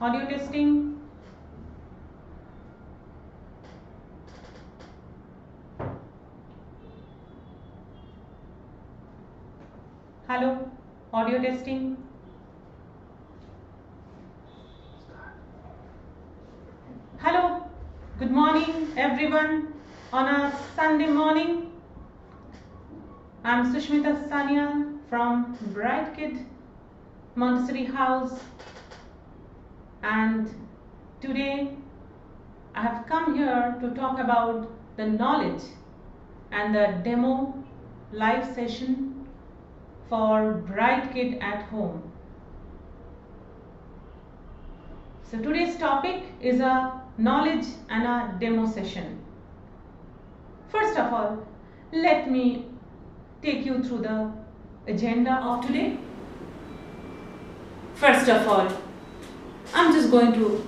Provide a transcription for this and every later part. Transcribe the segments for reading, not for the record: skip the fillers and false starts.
Audio testing. Hello, audio testing. Hello, good morning everyone on a Sunday morning. I'm Sushmita Sanyal from Bright Kid Montessori House, and today I have come here to talk about the knowledge and the demo live session for Bright Kid at Home. So today's topic is a knowledge and a demo session. First of all, let me take you through the agenda of today. First of all, I'm just going to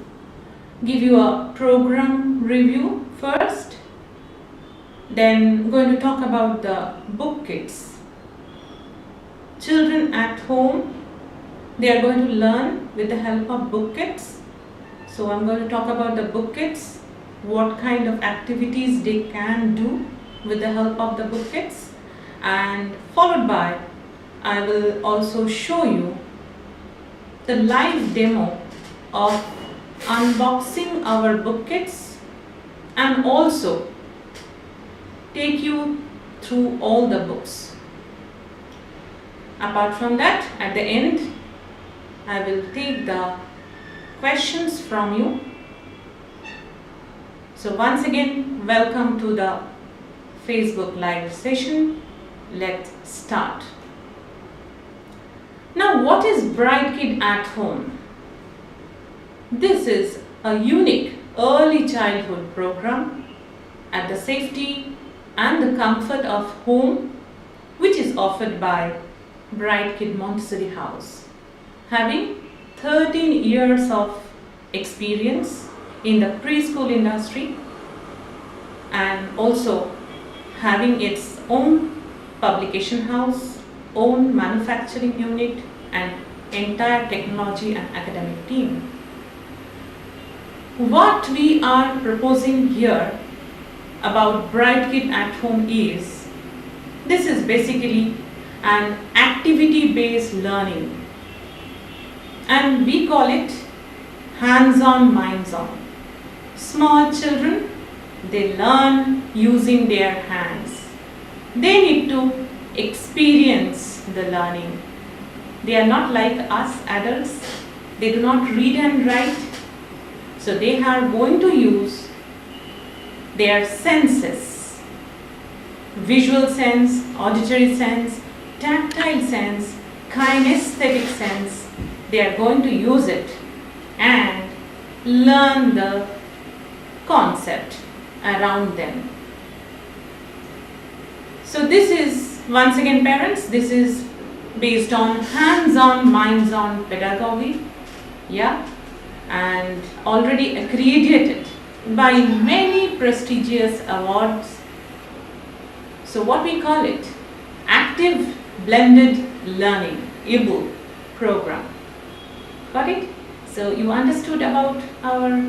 give you a program review first. Then I'm going to talk about the book kits. Children at home, they are going to learn with the help of book kits. So I'm going to talk about the book kits, what kind of activities they can do with the help of the book kits, and followed by I will also show you the live demo of unboxing our book kits and also take you through all the books. Apart from that, at the end, I will take the questions from you. So once again, welcome to the Facebook live session. Let's start. Now, what is Bright Kid at Home? This is a unique early childhood program at the safety and the comfort of home, which is offered by Bright Kid Montessori House, having 13 years of experience in the preschool industry and also having its own publication house, own manufacturing unit and entire technology and academic team. What we are proposing here about Bright Kid at Home is, this is basically an activity-based learning, and we call it hands-on, minds-on. Small children, they learn using their hands. They need to experience the learning. They are not like us adults. They do not read and write. So they are going to use their senses, visual sense, auditory sense, tactile sense, kinesthetic sense. They are going to use it and learn the concept around them. So this is, once again parents, this is based on hands-on, minds-on pedagogy, and already accredited by many prestigious awards. So what we call it, active blended learning, IBL program. Got it? So you understood about our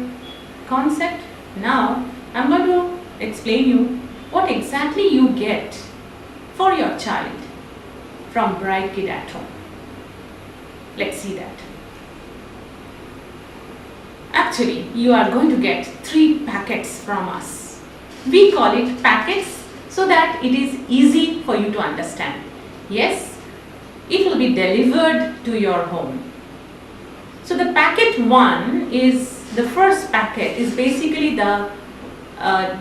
concept. Now I'm going to explain you what exactly you get for your child from Bright Kid at Home. Let's see that. Actually, you are going to get 3 packets from us. We call it packets so that it is easy for you to understand. Yes, it will be delivered to your home. So the packet 1 is, the first packet is basically the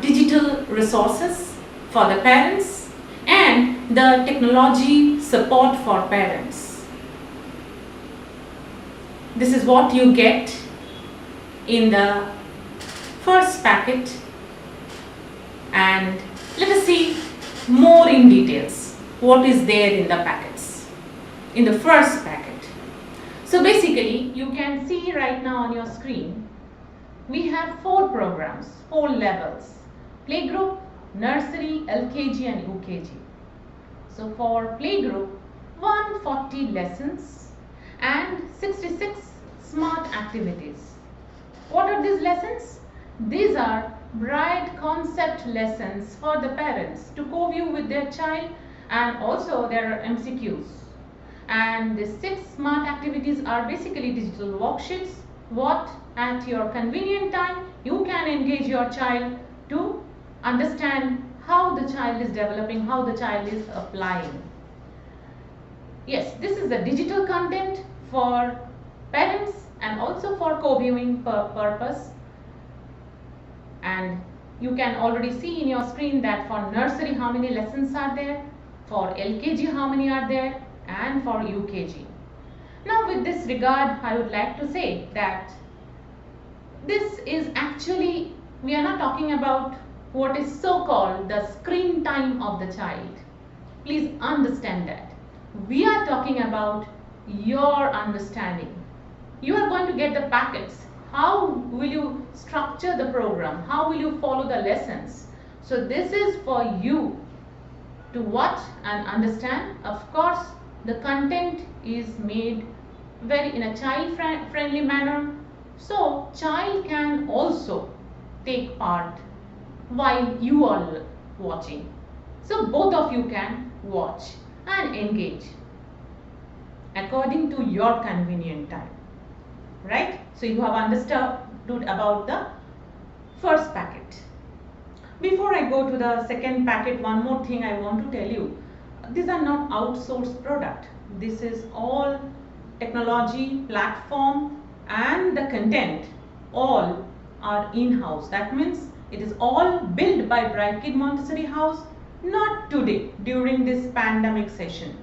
digital resources for the parents and the technology support for parents. This is what you get in the first packet, and let us see more in details what is there in the packets in the first packet. So basically you can see right now on your screen we have 4 programs, 4 levels: playgroup, nursery, LKG and UKG. So for playgroup, 140 lessons and 66 smart activities. What are these lessons? These are bright concept lessons for the parents to co-view with their child, and also there are MCQs. And the 6 smart activities are basically digital worksheets. What at your convenient time you can engage your child to understand how the child is developing, how the child is applying. Yes, this is the digital content for parents and also for co-viewing purpose. And you can already see in your screen that for nursery how many lessons are there, for LKG how many are there, and for UKG. Now with this regard, I would like to say that this is actually, we are not talking about what is so called the screen time of the child. Please understand that. We are talking about your understanding. You are going to get the packets. How will you structure the program? How will you follow the lessons? So this is for you to watch and understand. Of course, the content is made very in a child friendly manner, so child can also take part while you are watching. So both of you can watch and engage according to your convenient time, right? So you have understood about the first packet. Before I go to the second packet, one more thing I want to tell you. These are not outsourced product. This is all technology, platform, and the content all are in-house. That means it is all built by Bright Kid Montessori House, not today during this pandemic session.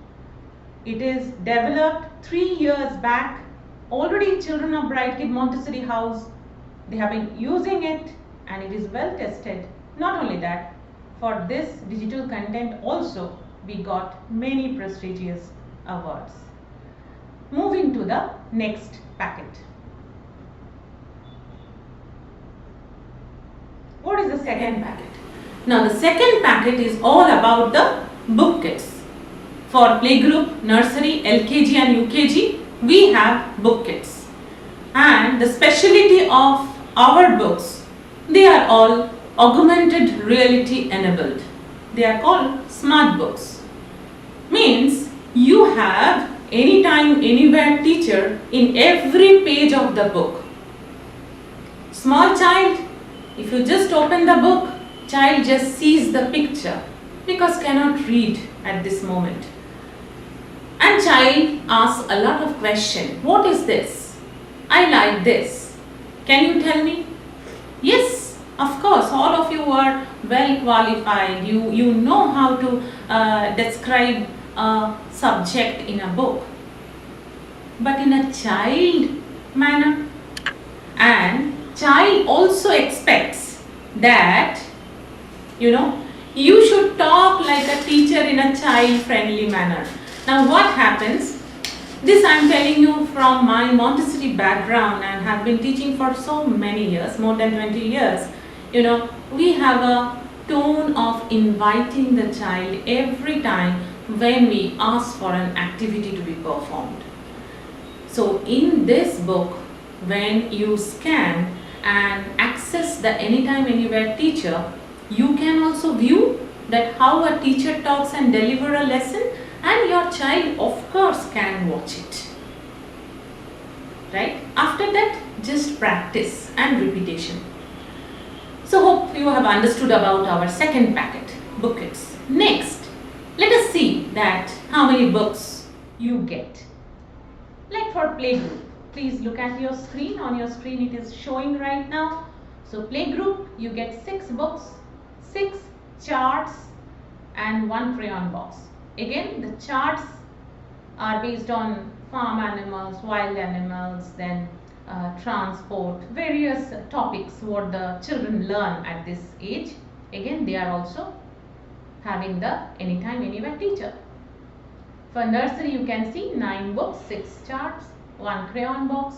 It is developed 3 years back. Already children of Bright Kid Montessori House, they have been using it and it is well tested. Not only that, for this digital content also we got many prestigious awards. Moving to the next packet. What is the second packet? Now the second packet is all about the book kits. For playgroup, nursery, LKG and UKG, we have book kits. And the specialty of our books, they are all augmented reality enabled. They are called smart books. Means you have anytime, anywhere teacher in every page of the book. Small child, if you just open the book, child just sees the picture because cannot read at this moment. And child asks a lot of questions. What is this? I like this. Can you tell me? Yes, of course, all of you are well qualified. You know how to describe a subject in a book. But in a child manner, and child also expects that, you should talk like a teacher in a child friendly manner. Now what happens, this I am telling you from my Montessori background and have been teaching for so many years, more than 20 years. We have a tone of inviting the child every time when we ask for an activity to be performed. So in this book, when you scan and access the anytime anywhere teacher, you can also view that how a teacher talks and deliver a lesson, and your child of course can watch it. Right? After that, just practice and repetition. So hope you have understood about our second packet, book kits. Next, let us see that how many books you get. Like for playgroup, please look at your screen. On your screen it is showing right now. So playgroup, you get 6 books, 6 charts and 1 crayon box. Again, the charts are based on farm animals, wild animals, then transport, various topics what the children learn at this age. Again, they are also having the anytime anywhere teacher. For nursery, you can see 9 books, 6 charts, 1 crayon box,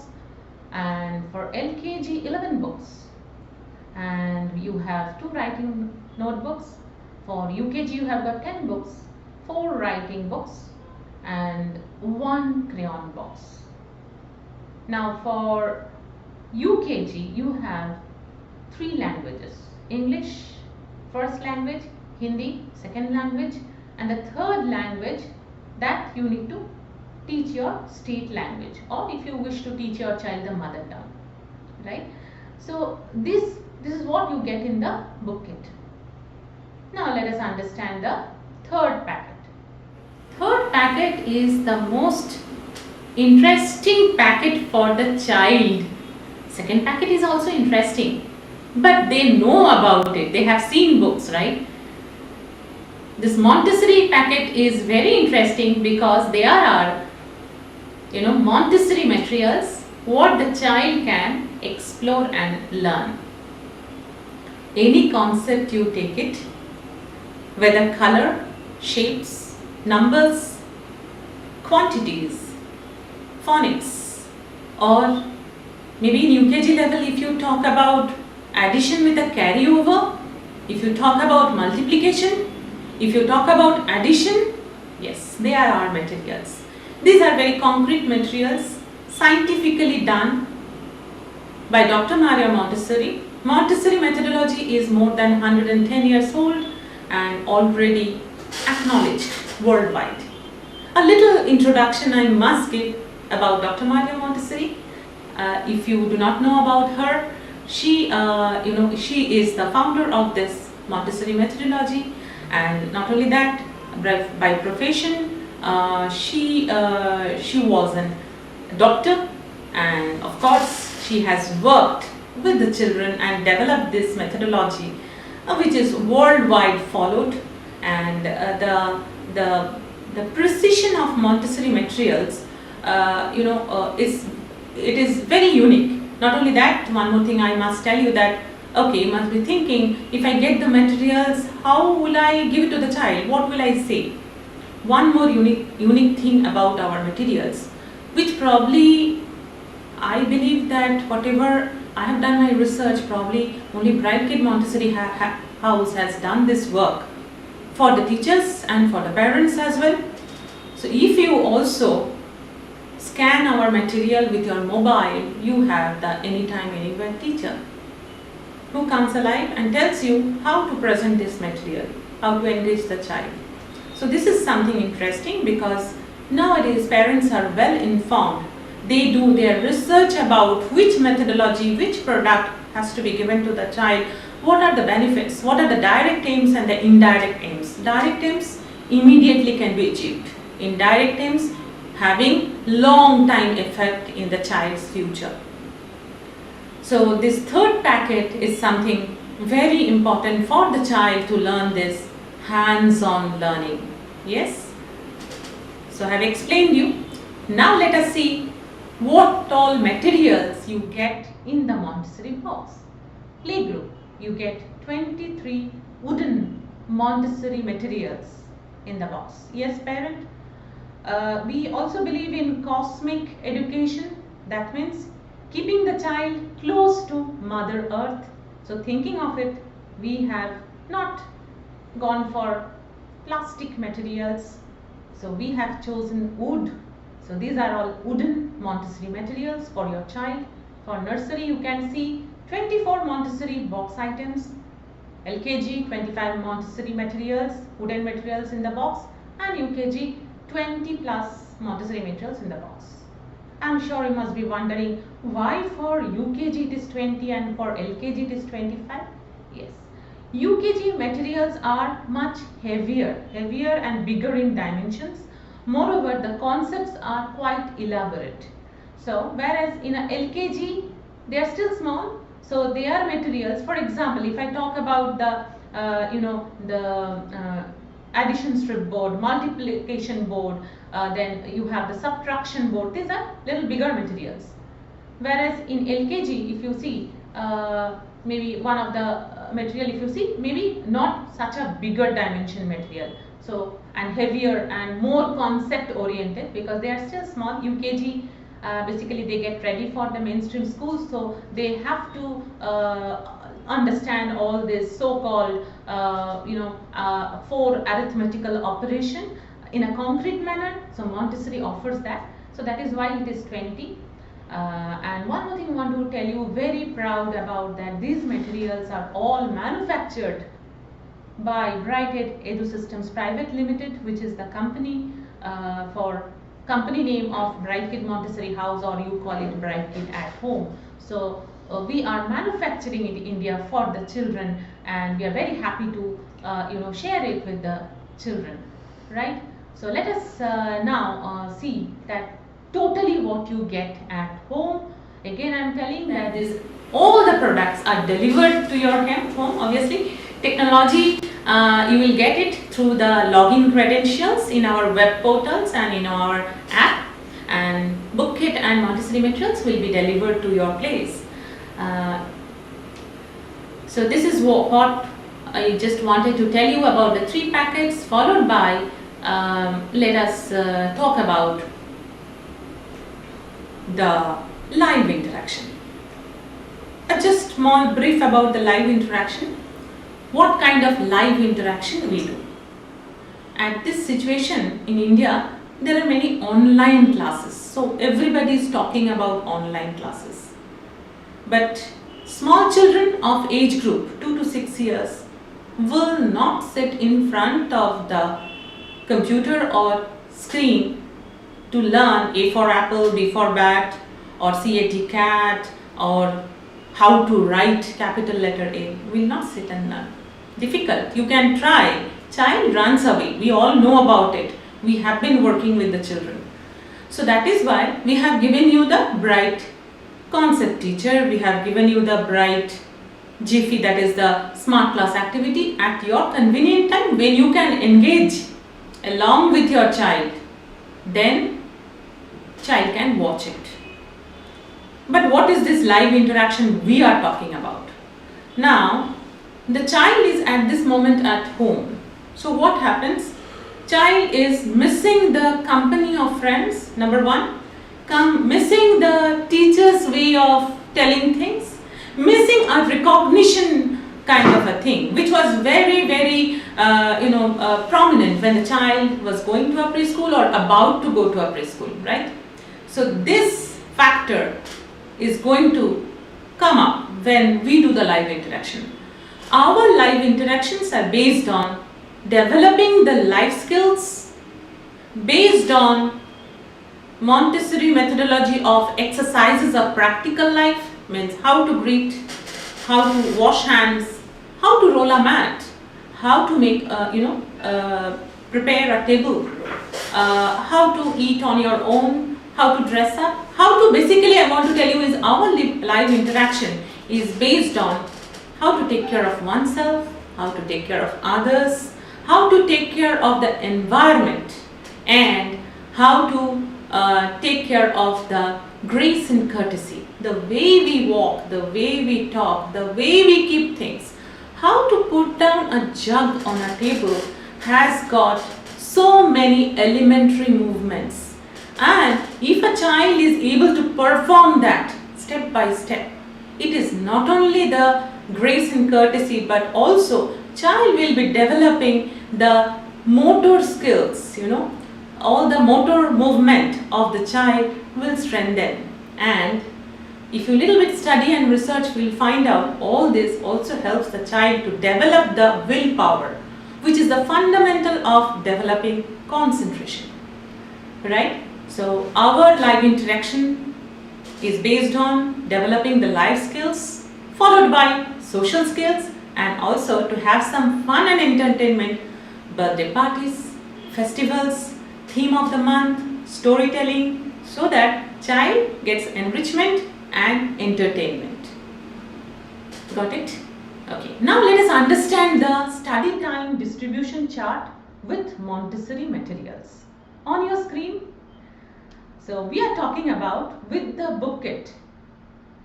and for LKG 11 books, and you have 2 writing notebooks. For UKG you have got 10 books, 4 writing books and 1 crayon box. Now for UKG, you have 3 languages: English, first language; Hindi, second language; and the third language that you need to teach your state language, or if you wish to teach your child the mother tongue, right? So this is what you get in the booklet. Now let us understand the third packet. Third packet is the most interesting packet for the child. Second packet is also interesting, but they know about it. They have seen books, right? This Montessori packet is very interesting because there are, Montessori materials what the child can explore and learn. Any concept you take it, whether color, shapes, numbers, quantities, phonics, or maybe in UKG level if you talk about addition with a carryover, if you talk about multiplication, if you talk about addition, yes, they are our materials. These are very concrete materials, scientifically done by Dr. Maria Montessori. Montessori methodology is more than 110 years old and already acknowledged worldwide. A little introduction I must give about Dr. Maria Montessori. If you do not know about her, she is the founder of this Montessori methodology, and not only that, by profession, she was a doctor, and of course she has worked with the children and developed this methodology, which is worldwide followed, and the precision of Montessori materials, it is very unique. Not only that, one more thing I must tell you that, okay, you must be thinking, if I get the materials, how will I give it to the child? What will I say? One more unique thing about our materials, which probably I believe that whatever I have done my research, probably only Bright Kid Montessori House has done this work for the teachers and for the parents as well. So if you also scan our material with your mobile, you have the anytime, anywhere teacher who comes alive and tells you how to present this material, how to engage the child. So this is something interesting because nowadays parents are well informed. They do their research about which methodology, which product has to be given to the child, what are the benefits, what are the direct aims and the indirect aims. Direct aims immediately can be achieved. Indirect aims having long time effect in the child's future. So this third packet is something very important for the child to learn this hands-on learning. Yes? So I have explained you. Now let us see what all materials you get in the Montessori box. Playgroup, you get 23 wooden Montessori materials in the box. Yes, parent? We also believe in cosmic education. That means keeping the child close to Mother Earth. So thinking of it, we have not gone for plastic materials. So we have chosen wood. So these are all wooden Montessori materials for your child. For nursery, you can see 24 Montessori box items. LKG, 25 Montessori materials, wooden materials in the box, and UKG, 20 plus Montessori materials in the box. I'm sure you must be wondering why for UKG it is 20 and for LKG it is 25. Yes, UKG materials are much heavier and bigger in dimensions. Moreover, the concepts are quite elaborate. So whereas in a LKG they are still small, so they are materials. For example, if I talk about the addition strip board, multiplication board, then you have the subtraction board. These are little bigger materials. Whereas in LKG, if you see, maybe one of the material, if you see, maybe not such a bigger dimension material. So, and heavier and more concept oriented because they are still small. UKG, basically they get ready for the mainstream schools, so they have to understand all this so-called for arithmetical operation in a concrete manner. So Montessori offers that. So that is why it is 20. And one more thing I want to tell you, very proud about that these materials are all manufactured by Brighthead Edu Systems Private Limited, which is the company for company name of Bright Kid Montessori House, or you call it Bright Kid at Home. So we are manufacturing in India for the children, and we are very happy to share it with the children, right? So let us now see that totally what you get at home. Again, I am telling that this all the products are delivered to your home. Obviously, technology you will get it through the login credentials in our web portals and in our app, and book kit and Montessori materials will be delivered to your place. So this is what I just wanted to tell you about the 3 packets, followed by let us talk about the live interaction. Just small brief about the live interaction. What kind of live interaction we do? At this situation in India, there are many online classes. So everybody is talking about online classes. But small children of age group 2 to 6 years will not sit in front of the computer or screen to learn A for apple, B for bat, or CAT cat, or how to write capital letter A. Will not sit and learn. Difficult. You can try. Child runs away. We all know about it. We have been working with the children. So that is why we have given you the Bright Concept Teacher. We have given you the Bright Jiffy, that is the Smart Class activity, at your convenient time when you can engage along with your child. Then child can watch it. But what is this live interaction we are talking about? Now, the child is at this moment at home. So what happens? Child is missing the company of friends, number 1. Missing the teacher's way of telling things. Missing a recognition kind of a thing, which was very, very prominent when the child was going to a preschool or about to go to a preschool, right? So this factor is going to come up when we do the live interaction. Our live interactions are based on developing the life skills based on Montessori methodology of exercises of practical life, means how to greet, how to wash hands, how to roll a mat, how to make prepare a table, how to eat on your own, how to dress up, how to basically, I want to tell you, is our live interaction is based on how to take care of oneself, how to take care of others, how to take care of the environment, and how to take care of the grace and courtesy, the way we walk, the way we talk, the way we keep things. How to put down a jug on a table has got so many elementary movements, and if a child is able to perform that step by step, it is not only the grace and courtesy, but also child will be developing the motor skills, all the motor movement of the child will strengthen. And if you little bit study and research, we will find out all this also helps the child to develop the willpower, which is the fundamental of developing concentration, right? So our live interaction is based on developing the life skills, followed by social skills, and also to have some fun and entertainment, birthday parties, festivals, theme of the month, storytelling, so that child gets enrichment and entertainment. Got it? Okay. Now let us understand the study time distribution chart with Montessori materials. On your screen, so we are talking about with the book kit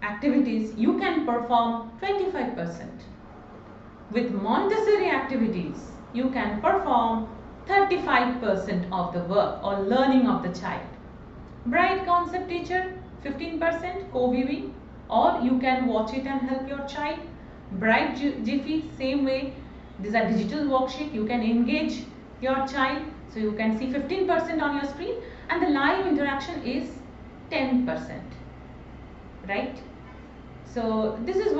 activities you can perform 25%. With Montessori activities you can perform 35% of the work or learning of the child. Bright Concept Teacher 15% co-viewing, or you can watch it and help your child. Bright Jiffy, same way, these are digital worksheet, you can engage your child, so you can see 15% on your screen, and the live interaction is 10%. right? So this is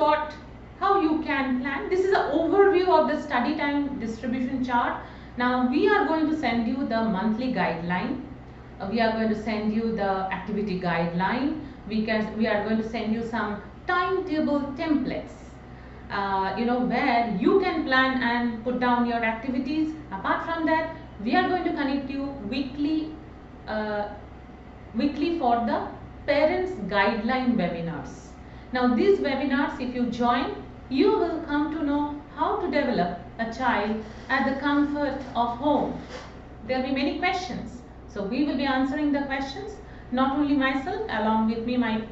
how you can plan. This is an overview of the study time distribution chart. Now we are going to send you the monthly guideline. We are going to send you the activity guideline. We are going to send you some timetable templates. Where you can plan and put down your activities. Apart from that, we are going to connect you weekly for the parents guideline webinars. Now these webinars, if you join, you will come to know how to develop a child at the comfort of home. There will be many questions. So we will be answering the questions. Not only myself, along with me, my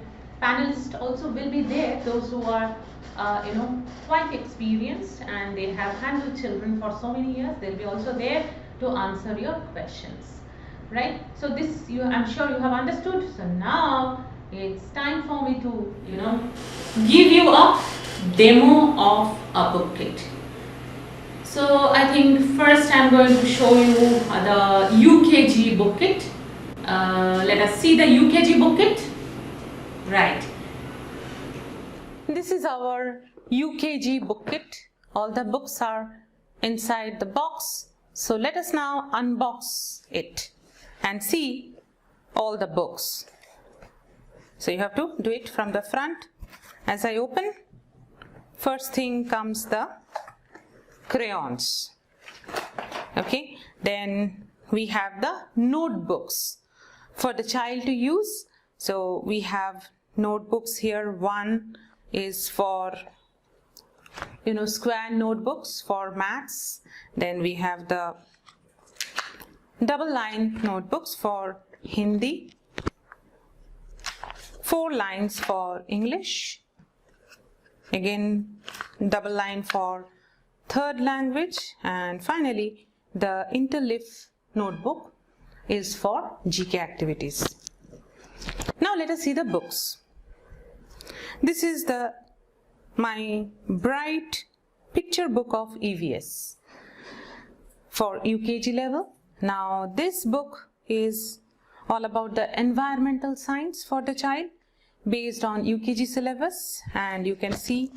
panelists also will be there. Those who are quite experienced and they have handled children for so many years, they'll be also there to answer your questions. Right? So this I'm sure you have understood. So now it's time for me to give you a demo of a book kit. So I think first I'm going to show you the UKG book kit. Let us see the UKG book kit. Right. This is our UKG book kit. All the books are inside the box. So let us now unbox it and see all the books. So you have to do it from the front. As I open, first thing comes the crayons. Okay, then we have the notebooks for the child to use. So we have notebooks here. One is for square notebooks for maths. Then we have the double line notebooks for Hindi, 4 lines for English, again double line for third language, and finally the interleaf notebook is for GK activities. Now let us see the books. This is my bright picture book of EVS for UKG level. Now this book is all about the environmental science for the child based on UKG syllabus, and you can see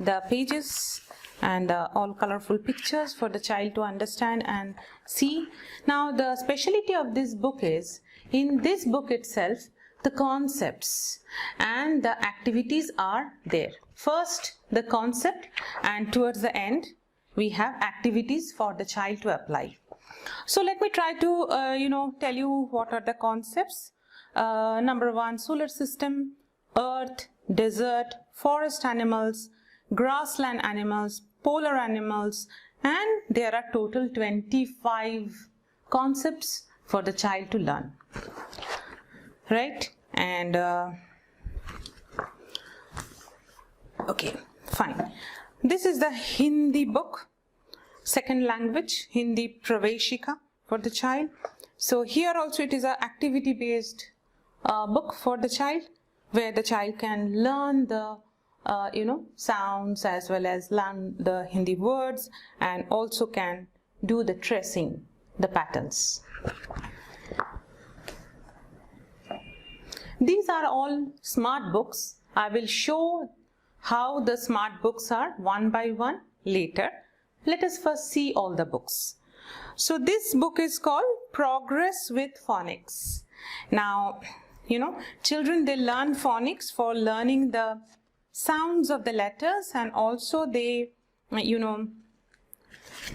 the pages and all colorful pictures for the child to understand and see. Now the specialty of this book is, in this book itself, the concepts and the activities are there. First the concept, and towards the end we have activities for the child to apply. So let me try to tell you what are the concepts. Number 1, solar system, earth, desert, forest animals, grassland animals, polar animals, and there are total 25 concepts for the child to learn. Right? And okay, fine. This is the Hindi book, second language, Hindi Praveshika for the child. So here also it is an activity based book for the child, where the child can learn the sounds as well as learn the Hindi words, and also can do the tracing, the patterns. These are all smart books. I will show how the smart books are one by one later. Let us first see all the books. So this book is called Progress with Phonics. Now, children, they learn phonics for learning the sounds of the letters, and also they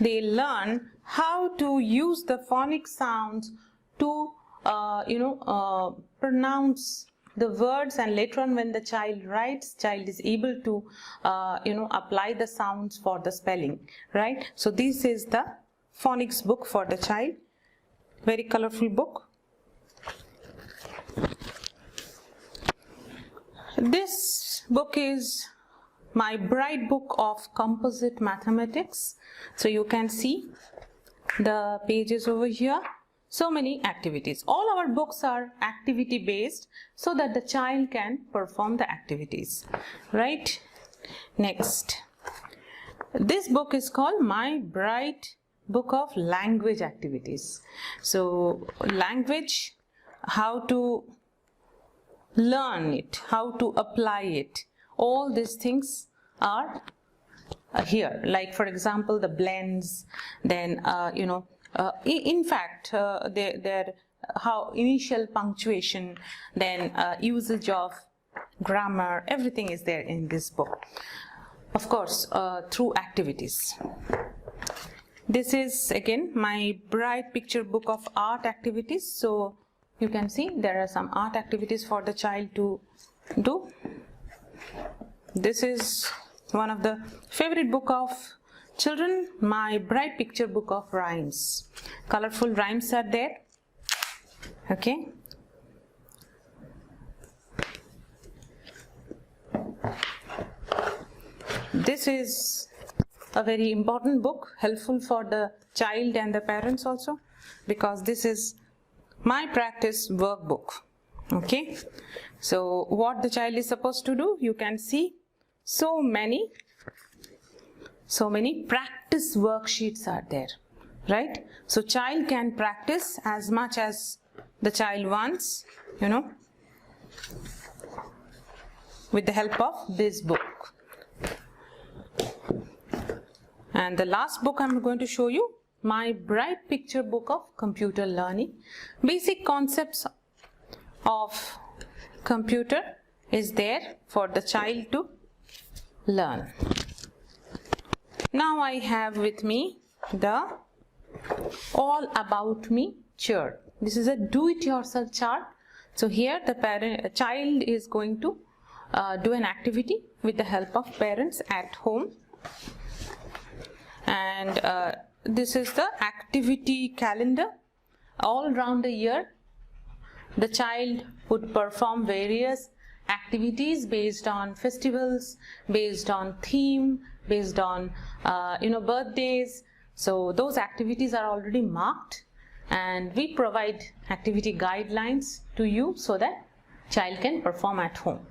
learn how to use the phonic sounds to pronounce the words, and later on when the child writes, child is able to apply the sounds for the spelling, right? So this is the phonics book for the child, very colorful book. This book is my bright book of composite mathematics. So you can see the pages over here. So many activities. All our books are activity based so that the child can perform the activities, right? Next, this book is called My Bright Book of Language Activities. So language, how to learn it, how to apply it. All these things are here. Like for example, the blends, then in fact their how initial punctuation, then usage of grammar, everything is there in this book. Of course, through activities. This is again my bright picture book of art activities. So you can see there are some art activities for the child to do. This is one of the favorite book of children, my bright picture book of rhymes. Colorful rhymes are there. Okay. This is a very important book, helpful for the child and the parents also, because this is my practice workbook. Okay, so what the child is supposed to do, you can see so many practice worksheets are there, right? So child can practice as much as the child wants, with the help of this book. And the last book I'm going to show you, my bright picture book of computer learning. Basic concepts of computer is there for the child to learn. Now I have with me the All About Me chart. This is a do-it-yourself chart. So here the child is going to do an activity with the help of parents at home. And this is the activity calendar. All round the year, the child would perform various activities based on festivals, based on theme, based on birthdays. So those activities are already marked, and we provide activity guidelines to you so that child can perform at home.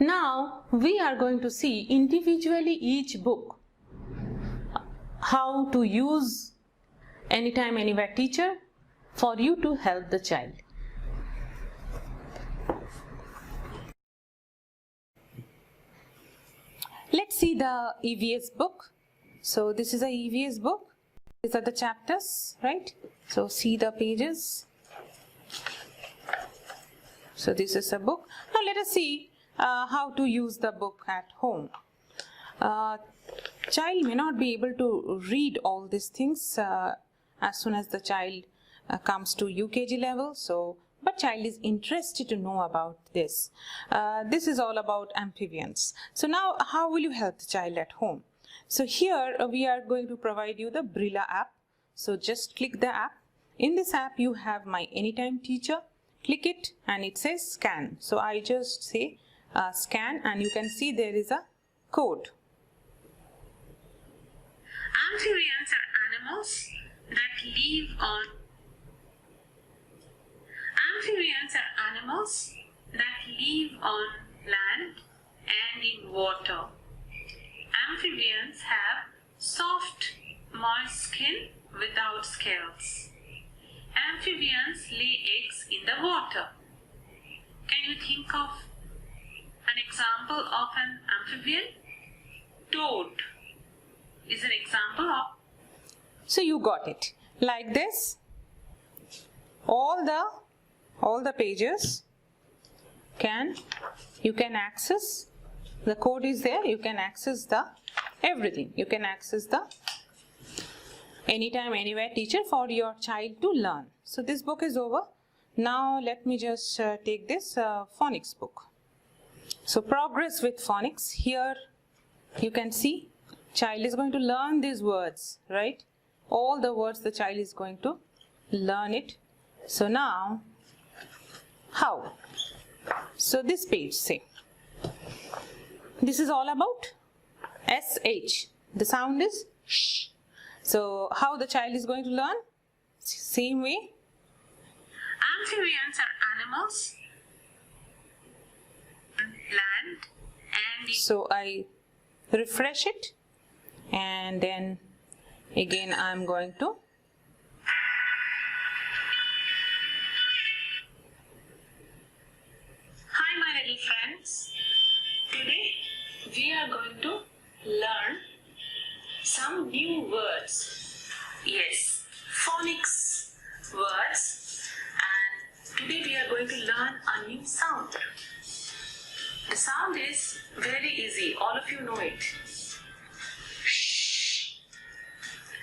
Now we are going to see individually each book, how to use Anytime Anywhere Teacher for you to help the child. Let's see the EVS book. So this is a EVS book. These are the chapters, right? So see the pages. So this is a book. Now let us see how to use the book at home. Child may not be able to read all these things as soon as the child comes to UKG level. But child is interested to know about this. This is all about amphibians. So now how will you help the child at home? So here we are going to provide you the Brilla app. So just click the app. In this app you have my Anytime Teacher. Click it and it says scan. So I just say scan, and you can see there is a code. Amphibians are animals that live on land and in water. Amphibians have soft, moist skin without scales. Amphibians lay eggs in the water. Can you think of an example of an amphibian? Toad is an example of. So you got it like this. All the pages you can access. The code is there. You can access the everything. You can access the Anytime Anywhere Teacher for your child to learn. So this book is over. Now let me just take this phonics book. So progress with phonics. Here you can see child is going to learn these words, right? All the words the child is going to learn it. So now how? So this page, say, this is all about SH. The sound is sh. So how the child is going to learn? Same way. Amphibians are animals, land and. So I refresh it, and then again I'm going to we are going to learn some new words. Yes, phonics words, and today we are going to learn a new sound. The sound is very easy, all of you know it. Shh.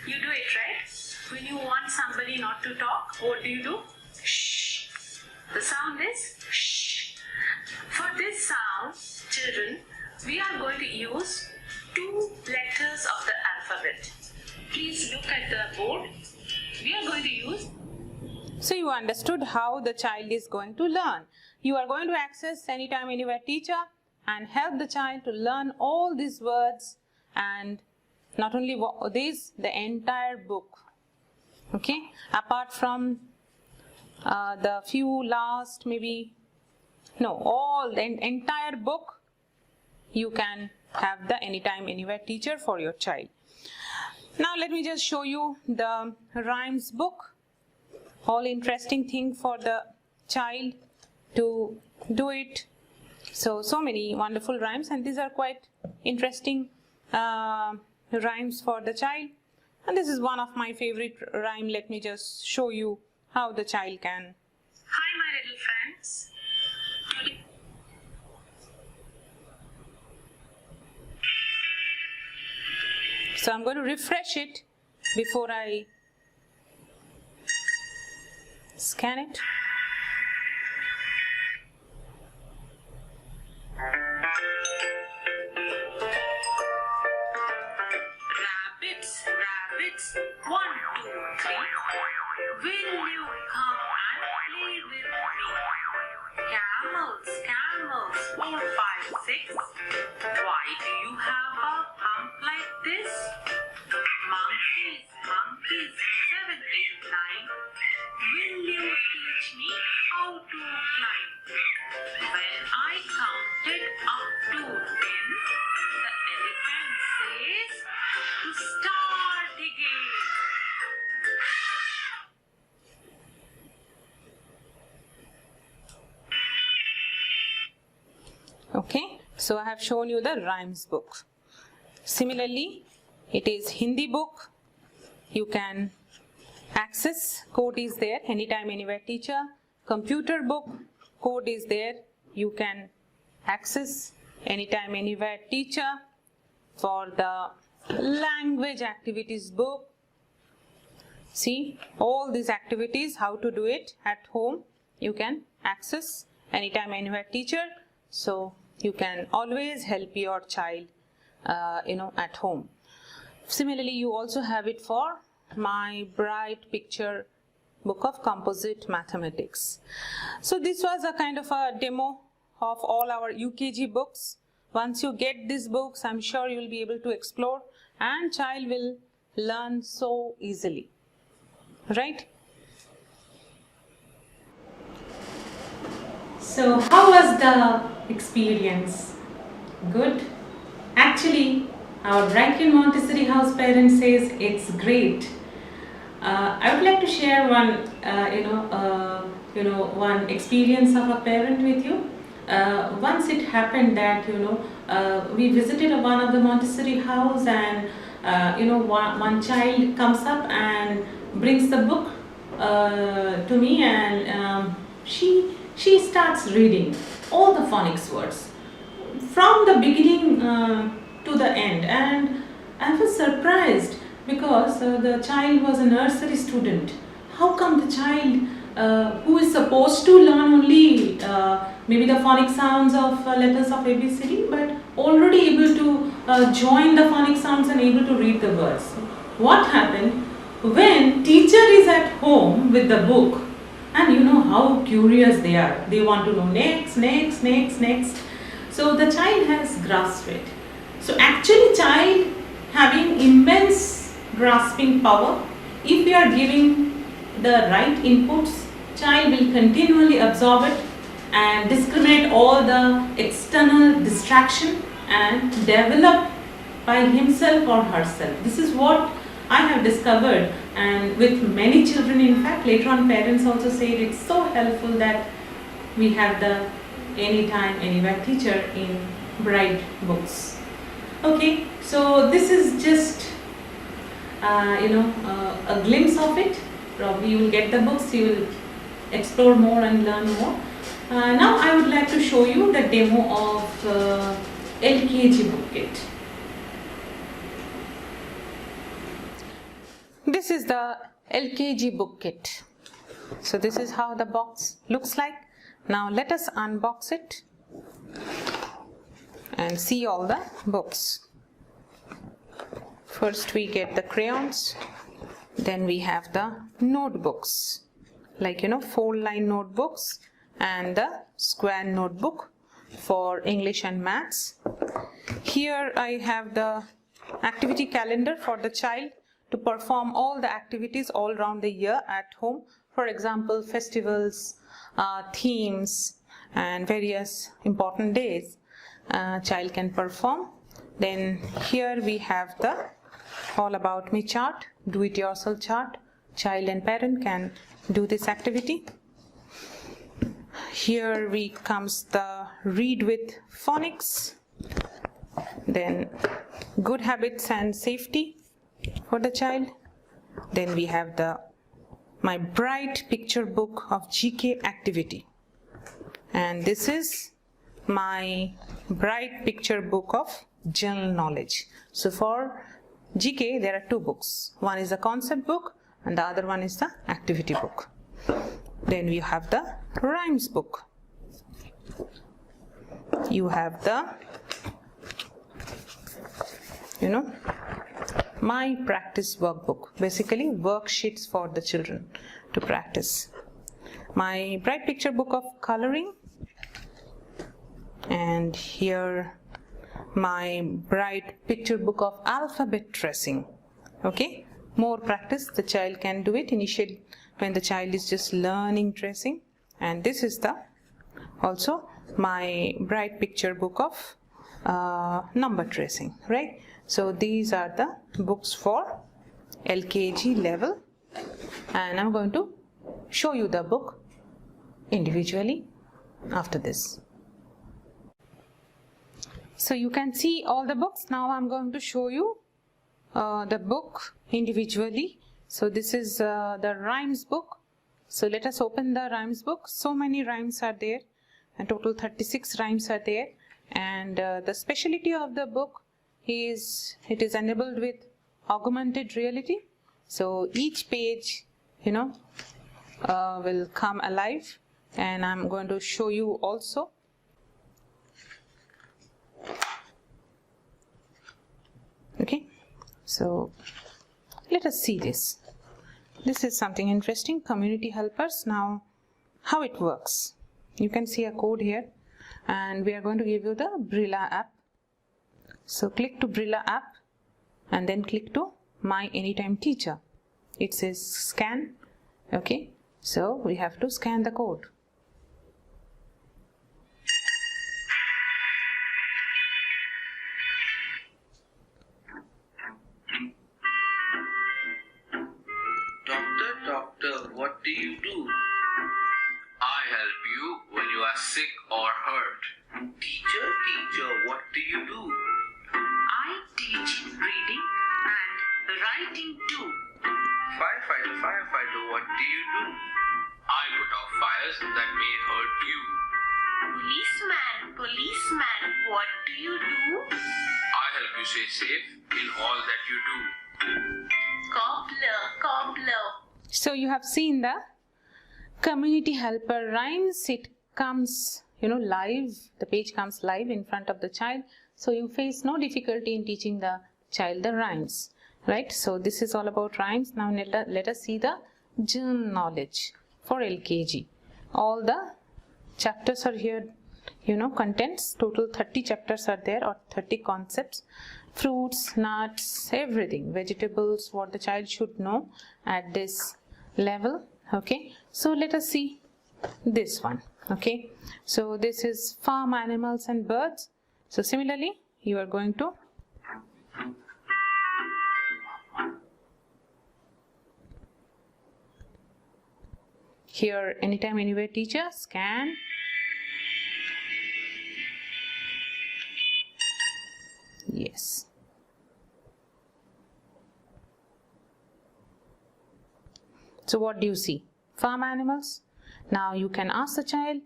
You do it, right? When you want somebody not to talk, what do? Shh. The sound is shh. For this sound, children, we are going to use 2 letters of the alphabet. Please look at the board. We are going to use. So you understood how the child is going to learn. You are going to access Anytime Anywhere teacher and help the child to learn all these words, and not only this, the entire book. Okay, apart from the few last all the entire book, you can have the Anytime Anywhere teacher for your child. Now let me just show you the rhymes book. All interesting thing for the child to do it. So many wonderful rhymes, and these are quite interesting rhymes for the child. And this is one of my favorite rhyme. Let me just show you how the child can. Hi, my little friends. So I'm going to refresh it before I scan it. Rabbits, rabbits, 1, 2, 3. Will you come and play with me? Camels, camels, 4, 5, 6. Why do you have a hump like this? Monkeys, monkeys, 7, 8, 9. Will you teach me how to climb? When I counted up to 10, the elephant says to start again. Okay, so I have shown you the rhymes book. Similarly, it is Hindi book. You can access, code is there, Anytime Anywhere teacher. Computer book, code is there. You can access Anytime Anywhere teacher. For the language activities book, see all these activities, how to do it at home. You can access Anytime Anywhere teacher. So you can always help your child at home. Similarly, you also have it for my bright picture book of composite mathematics. So this was a kind of a demo of all our UKG books. Once you get these books, I'm sure you will be able to explore, and child will learn so easily, right? So how was the experience? Good? Actually, our Bright Montessori House parent says it's great. I would like to share one experience of a parent with you. Once it happened that we visited one of the Montessori house, and one child comes up and brings the book to me, and she starts reading all the phonics words from the beginning to the end, and I was surprised because the child was a nursery student. How come the child who is supposed to learn only maybe the phonic sounds of letters of ABCD, but already able to join the phonic sounds and able to read the words? What happened when teacher is at home with the book, and you know how curious they are, they want to know next. So the child has grasped it. So actually child having immense grasping power. If we are giving the right inputs, child will continually absorb it and discriminate all the external distraction and develop by himself or herself. This is what I have discovered, and with many children, in fact, later on parents also say it's so helpful that we have the Anytime Anywhere teacher in Bright books. Okay, so this is just a glimpse of it. Probably you will get the books, you will explore more and learn more. Now I would like to show you the demo of LKG book kit. This is the LKG book kit. So this is how the box looks like. Now let us unbox it and see all the books. First we get the crayons, then we have the notebooks, like 4-line notebooks and the square notebook for English and maths. Here I have the activity calendar for the child to perform all the activities all around the year at home. For example, festivals, themes and various important days child can perform. Then here we have the all about me chart, do it yourself chart. Child and parent can do this activity. Here comes the read with phonics, then good habits and safety for the child. Then we have my bright picture book of GK activity, and this is my bright picture book of general knowledge. So for GK there are 2 books. One is the concept book and the other one is the activity book. Then we have the rhymes book. You have the my practice workbook, basically worksheets for the children to practice. My bright picture book of coloring, and here my bright picture book of alphabet tracing. Okay, more practice, the child can do it initially when the child is just learning tracing. And this is also my bright picture book of number tracing, right? So these are the books for LKG level, and I'm going to show you the book individually after this. So you can see all the books. Now I'm going to show you the book individually. So this is the rhymes book. So let us open the rhymes book. So many rhymes are there, and total 36 rhymes are there. And the specialty of the book is it is enabled with augmented reality. So each page will come alive, and I'm going to show you also. Okay, so let us see this. This is something interesting, community helpers. Now how it works, you can see a code here, and we are going to give you the Brilla app. So click to Brilla app and then click to My Anytime Teacher. It says scan. Okay, so we have to scan the code. Doctor, what do you do? I help you when you are sick or hurt. Teacher, what do you do? I teach reading and writing too. Firefighter, what do you do? I put out fires that may hurt you. Policeman, what do you do? I help you stay safe in all that you do. Cobbler. So you have seen the community helper rhymes. It comes live, the page comes live in front of the child, so you face no difficulty in teaching the child the rhymes, right? So this is all about rhymes. Now let us see the general knowledge for LKG. All the chapters are here, contents. Total 30 chapters are there, or 30 concepts. Fruits, nuts, everything, vegetables, what the child should know at this level. Okay, so let us see this one. Okay, so this is farm animals and birds. So similarly you are going to here anytime anywhere teacher, scan. Yes. Yes. So what do you see? Farm animals. Now you can ask the child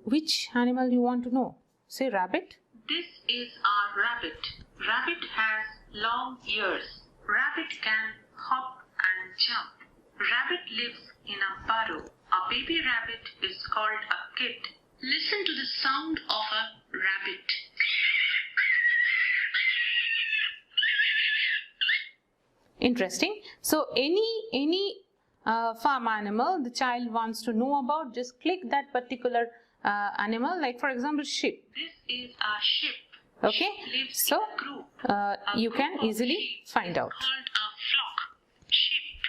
which animal you want to know. Say rabbit. This is our rabbit. Rabbit has long ears. Rabbit can hop and jump. Rabbit lives in a burrow. A baby rabbit is called a kid. Listen to the sound of a rabbit. Interesting. So any farm animal the child wants to know about, just click that particular animal. Like for example, sheep. This is a sheep. Okay. Sheep lives So in a group. you can easily find out. Called a flock. Sheep.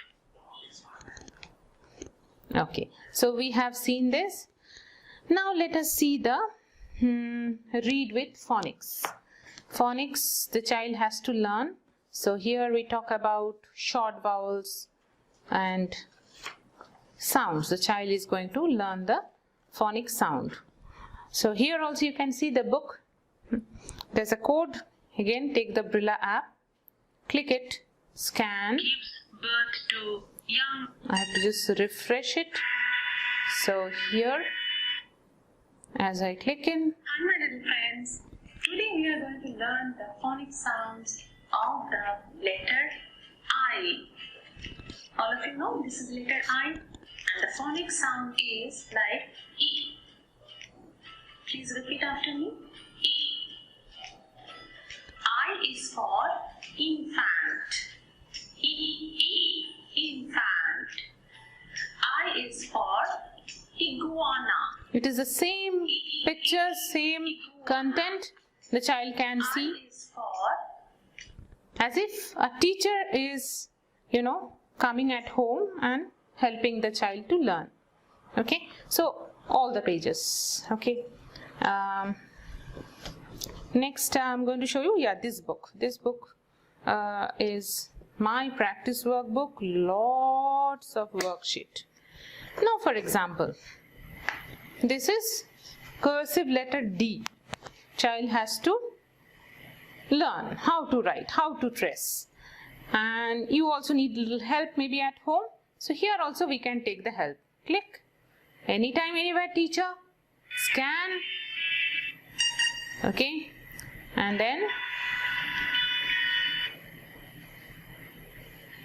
Okay. So we have seen this. Now let us see the read with phonics. Phonics the child has to learn. So here we talk about short vowels and sounds. The child is going to learn the phonic sound. So here also you can see the book. There's a code. Again, take the Brilla app, click it, scan. Gives birth to young. I have to just refresh it. So here, as I click in, Hi my little friends. Today we are going to learn the phonic sounds of the letter I. All of you know this is letter I, and the phonic sound is like E. Please repeat after me. E. I is for infant. E, infant. I is for iguana. it is the same picture, same content. The child can see I is for as if a teacher is, coming at home and helping the child to learn. Okay, so all the pages. Okay, next I'm going to show you, this book. This book is my practice workbook, lots of worksheet. Now for example, this is cursive letter D. Child has to learn how to write, how to trace, and you also need little help maybe at home. So here also we can take the help. Click, anytime, anywhere, teacher, scan. Okay, and then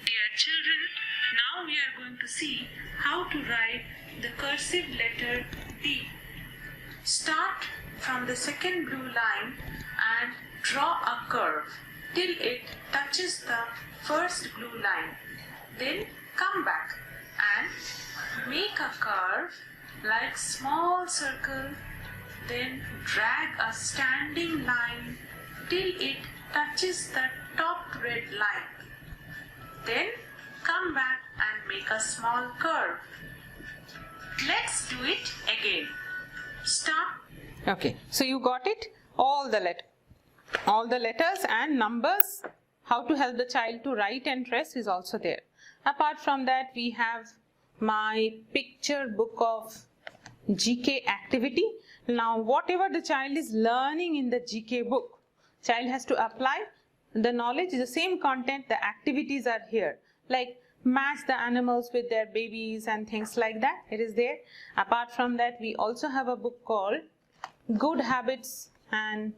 Dear children, now we are going to see how to write the cursive letter D. Start from the second blue line and draw a curve till it touches the first blue line. Then come back and make a curve like small circle. Then drag a standing line till it touches the top red line. Then come back and make a small curve. Let's do it again. Start. okay, so you got it, all the letters and numbers. How to help the child to write and trace is also there. Apart from that, we have my picture book of GK activity. Now whatever the child is learning in the GK book, child has to apply the knowledge, the same content. The activities are here, like match the animals with their babies and things like that. It is there. Apart from that, we also have a book called Good Habits and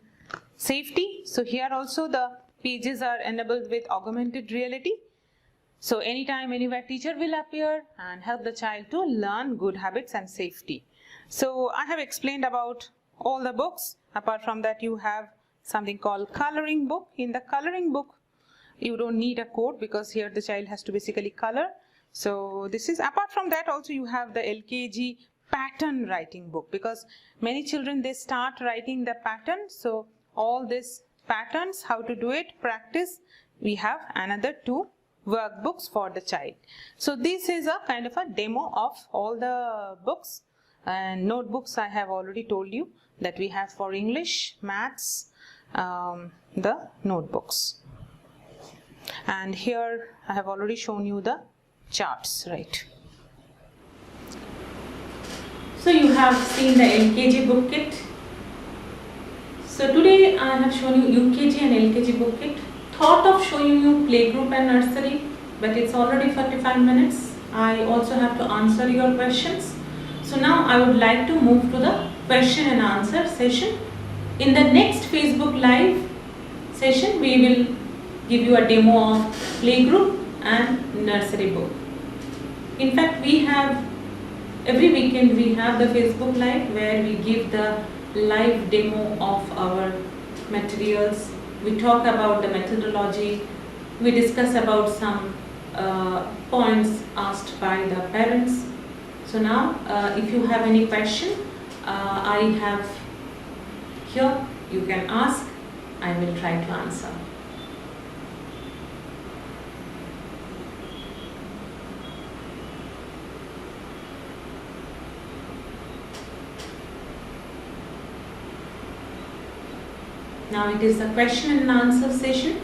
Safety. So here also the pages are enabled with augmented reality. So anytime, anywhere, teacher will appear and help the child to learn good habits and safety. So I have explained about all the books. Apart from that, you have something called coloring book. In the coloring book, you don't need a code because here the child has to basically color. So this is, apart from that also you have the LKG pattern writing book, because many children, they start writing the pattern. So all these patterns, how to do it, practice, we have another 2 workbooks for the child. So this is a kind of a demo of all the books and notebooks. I have already told you that we have for English, maths, the notebooks. And here I have already shown you the charts, right? So you have seen the LKG book kit. So So today I have shown you UKG and LKG book kit. Thought of showing you playgroup and nursery, but it's already 45 minutes. I also have to answer your questions. So now I would like to move to the question and answer session. In the next Facebook Live session, we will give you a demo of playgroup and nursery book. In fact, we have every weekend we have the Facebook Live where we give the live demo of our materials. We talk about the methodology. We discuss about some points asked by the parents. So now, if you have any question, I have here, you can ask. I will try to answer. Now it is the question and answer session.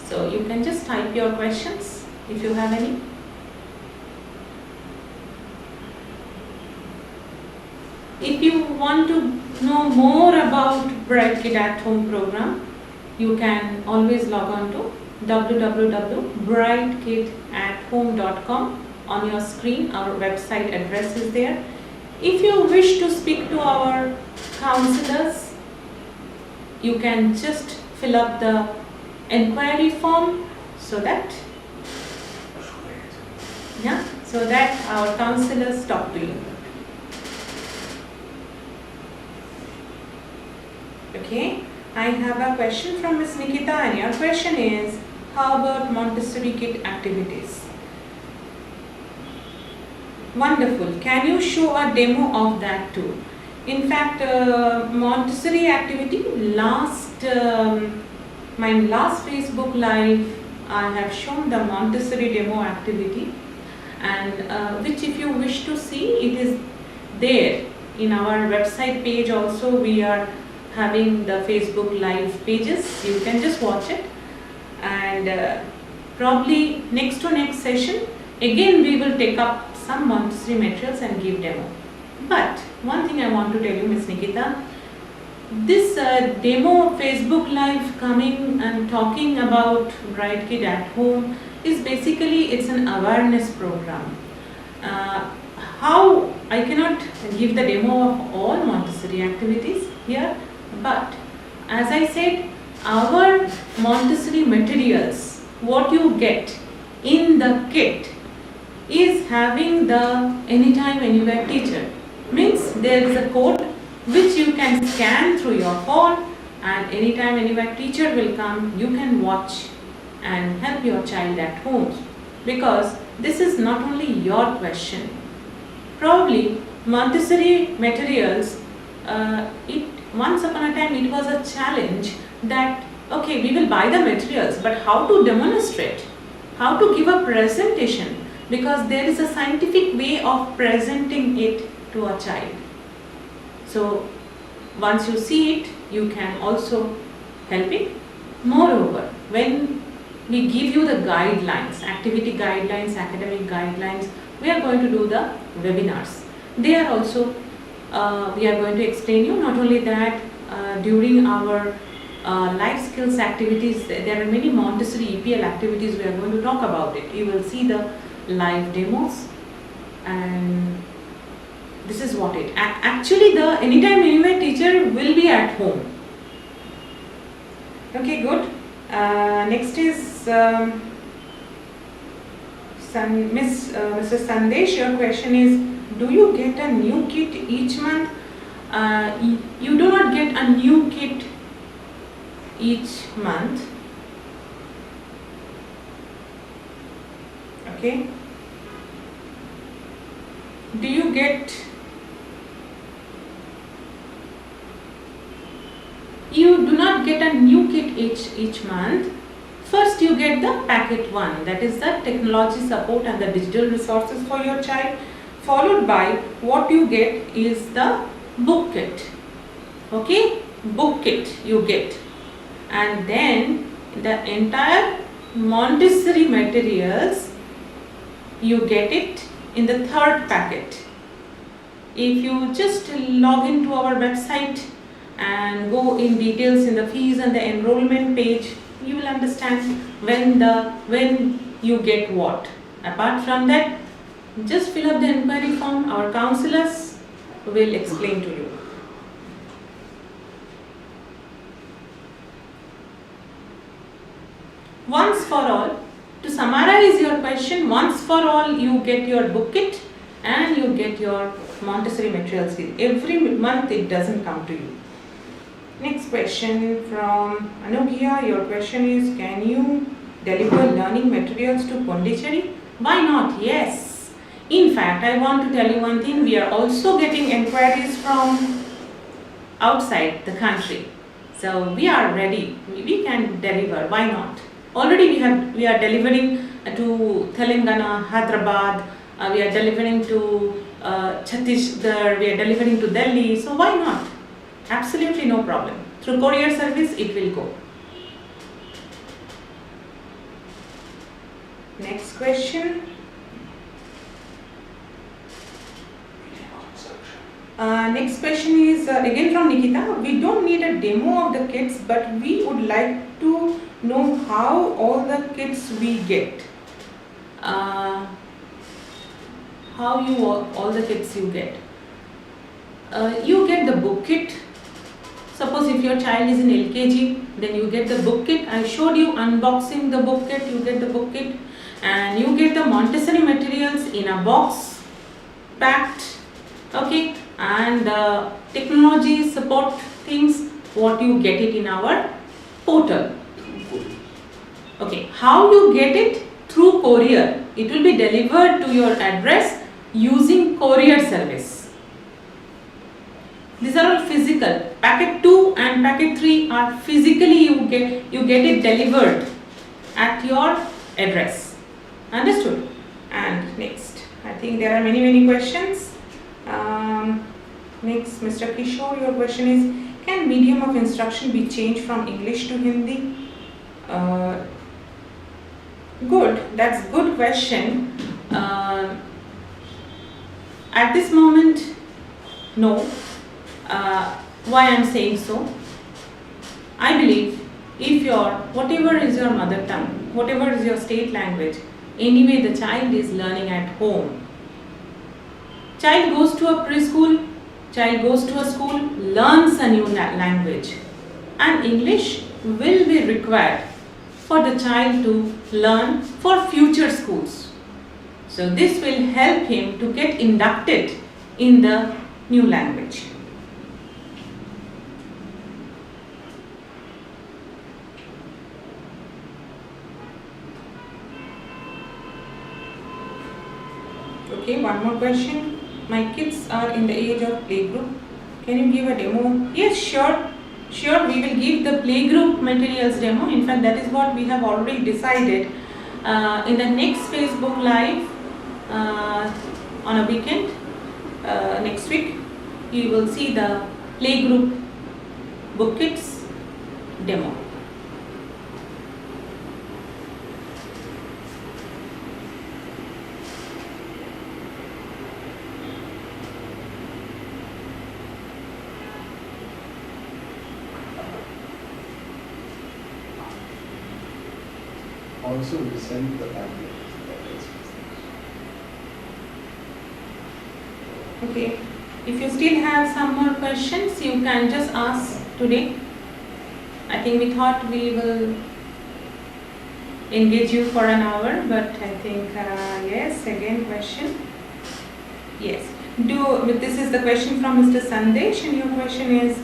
So you can just type your questions if you have any. If you want to know more about Bright Kid at Home program, you can always log on to www.brightkidathome.com. On your screen, our website address is there. If you wish to speak to our counselors, you can just fill up the enquiry form so that our counselors talk to you. Okay, I have a question from Miss Nikita, and your question is, how about Montessori kid activities? Wonderful. Can you show a demo of that too? In fact, Montessori activity, my last Facebook Live, I have shown the Montessori demo activity, and which if you wish to see, it is there in our website page also. We are having the Facebook Live pages. You can just watch it, and probably next session, again we will take up some Montessori materials and give demo. But one thing I want to tell you, Miss Nikita, this demo Facebook Live coming and talking about Bright Kid at Home is basically, it's an awareness program. How I cannot give the demo of all Montessori activities here, but as I said, our Montessori materials, what you get in the kit is having the anytime anywhere teacher. Means there is a code which you can scan through your phone, and anytime anywhere teacher will come, you can watch and help your child at home, because this is not only your question. Probably Montessori materials, once upon a time it was a challenge that okay, we will buy the materials, but how to demonstrate, how to give a presentation, because there is a scientific way of presenting it to a child. So once you see it, you can also help it. Moreover, when we give you the guidelines, activity guidelines, academic guidelines, we are going to do the webinars. They are also, we are going to explain you. Not only that, during our life skills activities, there are many Montessori EPL activities. We are going to talk about it. You will see the live demos, and this is what it actually, the anytime anywhere teacher will be at home. Okay, good. Next is Mrs. Sandesh. Your question is, do you get a new kit each month? You do not get a new kit each month. Okay. Do you get, you do not get a new kit each month. First you get the packet 1, that is the technology support and the digital resources for your child, followed by what you get is the book kit. Okay, book kit you get, and then the entire Montessori materials you get it in the 3rd packet. If you just log into our website, and go in details in the fees and the enrollment page, you will understand when you get what. Apart from that, just fill up the inquiry form. Our counselors will explain to you. Once for all, to summarize your question, once for all you get your book kit and you get your Montessori materials kit. Every month it doesn't come to you. Next question from Anugia. Your question is, can you deliver learning materials to Pondicherry? Why not? Yes. In fact, I want to tell you one thing. We are also getting inquiries from outside the country. So we are ready. We can deliver. Why not? Already we are delivering to Telangana, Hyderabad. We are delivering to Chhattisgarh. We are delivering to Delhi. So why not? Absolutely no problem. Through courier service, it will go. Next question. Next question is again from Nikita. We don't need a demo of the kits, but we would like to know how all the kits we get. How you all the kits you get. You get the book kit. Suppose if your child is in LKG, then you get the book kit. I showed you unboxing the book kit. You get the book kit, and you get the Montessori materials in a box, packed. Okay, and technology support things. What you get it in our portal. Okay, how you get it? Through courier. It will be delivered to your address using courier service. These are all physical. Packet 2 and packet 3 are physically you get it delivered at your address. Understood? And next, I think there are many questions. Next, Mr. Kishore, your question is, can medium of instruction be changed from English to Hindi? Good, that's good question. At this moment, no. Why I am saying so? I believe if whatever is your mother tongue, whatever is your state language, anyway the child is learning at home. Child goes to a preschool, child goes to a school, learns a new language, and English will be required for the child to learn for future schools. So this will help him to get inducted in the new language. Okay, one more question. My kids are in the age of playgroup. Can you give a demo? Yes, sure. Sure, we will give the playgroup materials demo. In fact, that is what we have already decided. In the next Facebook Live on a weekend, next week, you will see the playgroup book kits demo. Also, we send the pamphlet. Okay, if you still have some more questions, you can just ask today. I think we thought we will engage you for an hour, but I think, yes, again question. Yes, this is the question from Mr. Sandesh, and your question is,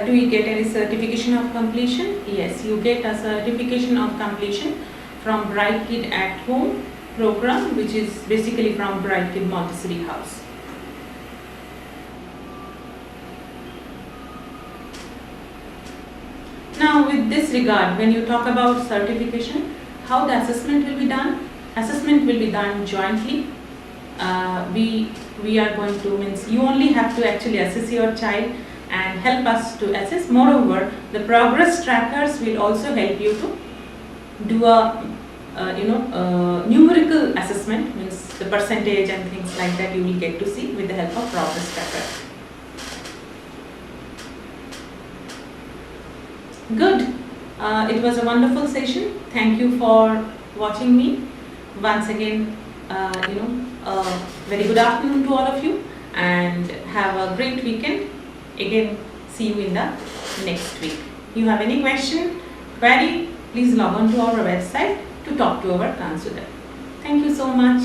do you get any certification of completion? Yes, you get a certification of completion from Bright Kid at Home program, which is basically from Bright Kid Montessori House. Now with this regard, when you talk about certification, how the assessment will be done? Assessment will be done jointly. We are going to, means you only have to actually assess your child and help us to assess. Moreover, the progress trackers will also help you to do a numerical assessment, means the percentage and things like that you will get to see with the help of progress tracker. Good. It was a wonderful session. Thank you for watching me. Once again, very good afternoon to all of you, and have a great weekend. Again, see you in the next week. You have any question, query, please log on to our website to talk to our counselor. Thank you so much.